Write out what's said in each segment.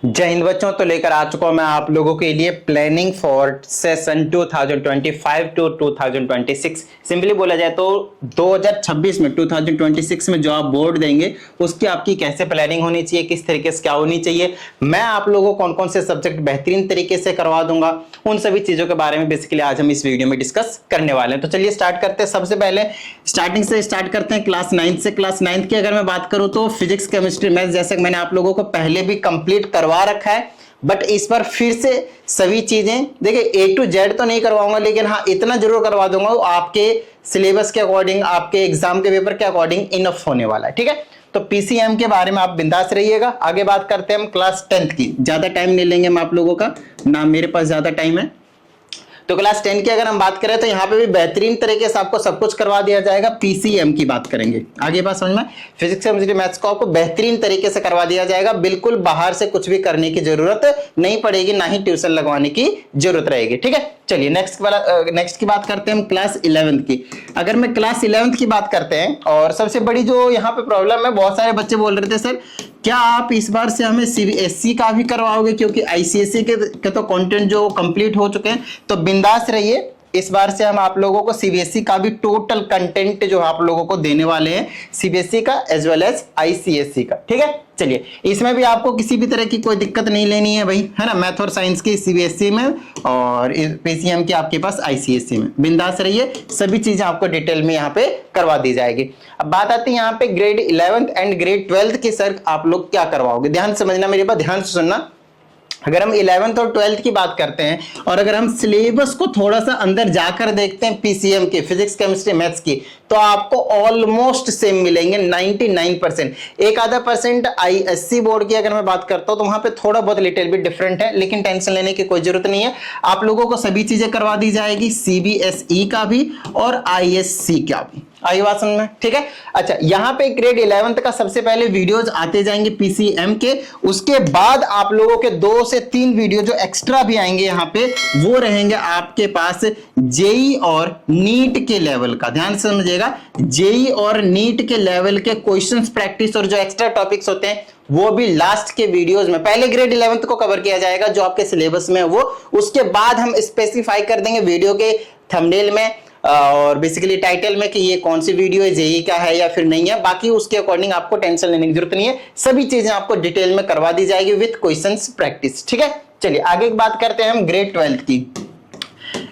जय हिंद बच्चों। तो लेकर आ चुका हूं मैं आप लोगों के लिए planning for session 2025 to 2026। Simply बोला जाए तो 2026 में 2026 में जो आप बोर्ड देंगे उसकी आपकी कैसे प्लानिंग होनी चाहिए, किस तरीके से क्या होनी चाहिए, मैं आप लोगों को कौन कौन से सब्जेक्ट बेहतरीन तरीके से करवा दूंगा, उन सभी चीजों के बारे में बेसिकली आज हम इस वीडियो में डिस्कस करने वाले हैं। तो चलिए स्टार्ट करते हैं। सबसे पहले स्टार्टिंग से स्टार्ट करते हैं क्लास 9 से। क्लास 9 की अगर मैं बात करूं तो फिजिक्स, केमिस्ट्री, मैथ्स जैसे कि मैंने आप लोगों को पहले भी कंप्लीट करवा रखा है, बट इस बार फिर से सभी चीजें देखिए A to Z तो नहीं करवाऊंगा, लेकिन हाँ इतना जरूर करवा दूंगा आपके सिलेबस के अकॉर्डिंग, आपके एग्जाम के पेपर के अकॉर्डिंग इनफ होने वाला है। ठीक है, तो पीसीएम के बारे में आप बिंदास रहिएगा। आगे बात करते हैं हम क्लास 10 की। ज्यादा टाइम नहीं लेंगे हम आप लोगों का, ना मेरे पास ज्यादा टाइम है। तो क्लास 10 की अगर हम बात करें तो यहाँ पे भी बेहतरीन तरीके से आपको सब कुछ करवा दिया जाएगा। पीसीएम की बात करेंगे, आगे बात समझ में, फिजिक्स, केमिस्ट्री, मैथ्स को आपको बेहतरीन तरीके से करवा दिया जाएगा। बिल्कुल बाहर से कुछ भी करने की जरूरत नहीं पड़ेगी, ना ही ट्यूशन लगवाने की जरूरत रहेगी। ठीक है, चलिए नेक्स्ट की बात करते हैं हम क्लास 11 की। अगर मैं क्लास 11 की बात करते हैं, और सबसे बड़ी जो यहाँ पे प्रॉब्लम है, बहुत सारे बच्चे बोल रहे थे सर क्या आप इस बार से हमें सीबीएसई का भी करवाओगे, क्योंकि आईसीएसई के तो कंटेंट जो कंप्लीट हो चुके हैं। तो बिंदास रहिए, इस बार से हम आप लोगों को सीबीएसई का भी टोटल कंटेंट जो आप लोगों को देने वाले हैं, सीबीएसई का एज वेल एज आईसीएसई का। ठीक है, चलिए इसमें भी आपको किसी भी तरह की कोई दिक्कत नहीं लेनी है भाई, है ना। मैथ और साइंस की सीबीएसई में और पीसीएम की आपके पास आईसीएसई में। बिंदास रहिए, सभी चीजें आपको डिटेल में यहाँ पे करवा दी जाएगी। अब बात आती है यहाँ पे grade 11th and grade 12th की। सर आप लोग क्या करवाओगे, ध्यान से समझना, मेरी बात ध्यान से सुनना। अगर हम 11th और 12th की बात करते हैं, और अगर हम सिलेबस को थोड़ा सा अंदर जाकर देखते हैं पीसीएम के, फिजिक्स, केमिस्ट्री, मैथ्स की, तो आपको ऑलमोस्ट सेम मिलेंगे 99%। एक आधा परसेंट आईएससी बोर्ड की अगर मैं बात करता हूं तो वहां पे थोड़ा बहुत लिटिल बिट डिफरेंट है, लेकिन टेंशन लेने की कोई जरूरत नहीं है। आप लोगों को सभी चीजें करवा दी जाएगी, सीबीएसई का भी और आईएससी का भी। आई बात समझ में, ठीक है। अच्छा, यहाँ पे ग्रेड 11th का सबसे पहले वीडियोज आते जाएंगे पीसीएम के, उसके बाद आप लोगों के 2 से 3 वीडियो जो एक्स्ट्रा भी आएंगे यहाँ पे, वो रहेंगे आपके पास जेई और नीट के लेवल का। ध्यान से समझिएगा, जेई और नीट के लेवल के क्वेश्चंस प्रैक्टिस और जो एक्स्ट्रा टॉपिक्स होते हैं वो भी लास्ट के वीडियोस में। पहले ग्रेड 11th को कवर किया जाएगा जो आपके सिलेबस में है वो, उसके बाद हम स्पेसिफाई कर देंगे वीडियो के थंबनेल में और बेसिकली टाइटल में कि ये कौन सी वीडियो है, जेई का है या फिर नहीं है। बाकी उसके अकॉर्डिंग आपको टेंशन लेने की जरूरत नहीं है, सभी चीजें आपको डिटेल में करवा दी जाएगी विद क्वेश्चंस प्रैक्टिस। ठीक है, चलिए आगे बात करते हैं हम ग्रेड 12th की।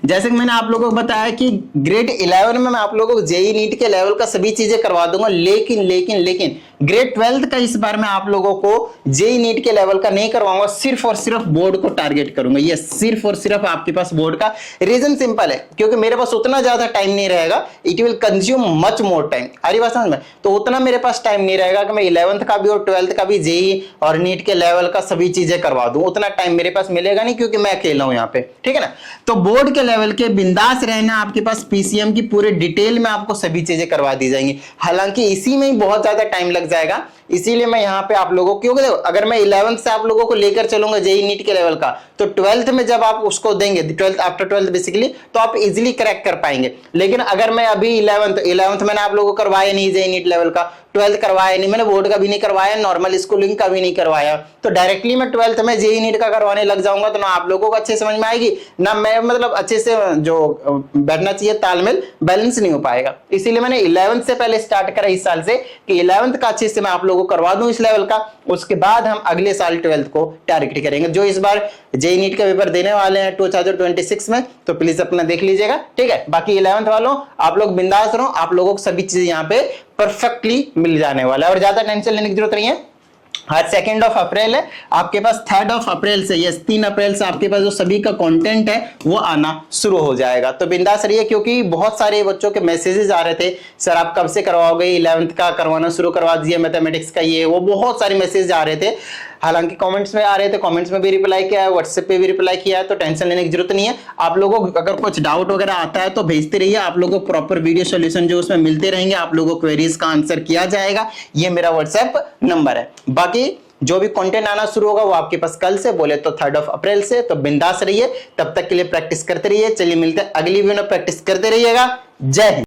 जैसे कि मैंने आप लोगों को बताया कि ग्रेड 11 में मैं आप लोगों को जेई नीट के लेवल का सभी चीजें करवा दूंगा, लेकिन ग्रेड 12th का इस बार मैं आप लोगों को जेई नीट के लेवल का नहीं करवाऊंगा, सिर्फ और सिर्फ बोर्ड को टारगेट करूंगा। ये सिर्फ और सिर्फ आपके पास बोर्ड का। रीजन सिंपल है, क्योंकि मेरे पास उतना ज्यादा टाइम नहीं रहेगा, it will consume much more time. हरी बात समझ में, तो उतना मेरे पास टाइम नहीं रहेगा कि मैं 11th का भी और 12th का भी जेई और नीट के लेवल का सभी चीजें करवा दूं। उतना टाइम मेरे पास मिलेगा नहीं, क्योंकि मैं अकेला हूं यहाँ पे। ठीक है ना, तो बोर्ड के लेवल के बिंदास रहना, आपके पास पीसीएम की पूरे डिटेल में आपको सभी चीजें करवा दी जाएंगी। हालांकि इसी में ही बहुत ज्यादा टाइम लग जाएगा, इसीलिए मैं यहाँ पे आप लोगों को, क्योंकि देखो अगर मैं 11th से आप लोगों को लेकर चलूंगा जेई नीट के लेवल का, तो 12th में जब आप उसको देंगे, 12th आफ्टर 12th बेसिकली, तो आप इजीली क्रैक कर पाएंगे। लेकिन अगर मैं अभी 11th मैंने आप लोगों को करवाया नहीं जेई नीट लेवल का, 12th करवाया नहीं, मैंने बोर्ड का भी नहीं करवाया, नॉर्मल स्कूलिंग का भी नहीं करवाया, तो डायरेक्टली मैं 12th में जेई नीट का करवाने लग जाऊंगा, तो ना आप लोगों को अच्छे समझ में आएगी, ना मैं मतलब अच्छे से जो बैठना चाहिए तालमेल बैलेंस नहीं हो पाएगा। इसीलिए मैंने 11th से पहले स्टार्ट करा इस साल से कि 11th का अच्छे से मैं आप लोगों को करवा दूं इस लेवल का, उसके बाद हम अगले साल 12th को टारगेट करेंगे। जो इस बार जेई नीट का पेपर देने वाले हैं 2026 में, तो प्लीज अपना देख लीजिएगा। ठीक है, बाकी 11th वालों आप लोग बिंदास रहो, आप लोगों को सभी चीजें यहाँ पे परफेक्टली मिल जाने वाला है और ज्यादा टेंशन लेने की जरूरत नहीं है। आज 2 अप्रैल है, आपके पास 3 अप्रैल से, यस 3 अप्रैल से आपके पास जो सभी का कंटेंट है वो आना शुरू हो जाएगा। तो बिंदास रहिए, क्योंकि बहुत सारे बच्चों के मैसेजेस आ रहे थे, सर आप कब से करवाओगे, 11th का करवाना शुरू करवा दीजिए, मैथमेटिक्स का ये वो, बहुत सारे मैसेज आ रहे थे। हालांकि कमेंट्स में आ रहे थे, कमेंट्स में भी रिप्लाई किया है, व्हाट्सएप पे भी रिप्लाई किया है, तो टेंशन लेने की जरूरत नहीं है। आप लोगों को अगर कुछ डाउट वगैरह आता है तो भेजते रहिए, आप लोगों को प्रॉपर वीडियो सॉल्यूशन जो उसमें मिलते रहेंगे, आप लोगों को क्वेरीज का आंसर किया जाएगा। ये मेरा व्हाट्सएप नंबर है। बाकी जो भी कंटेंट आना शुरू होगा वो आपके पास कल से, बोले तो 3 अप्रैल से। तो बिंदास रहिए, तब तक के लिए प्रैक्टिस करते रहिए। चलिए मिलते हैं अगली वीडियो में, प्रैक्टिस करते रहिएगा। जय हिंद।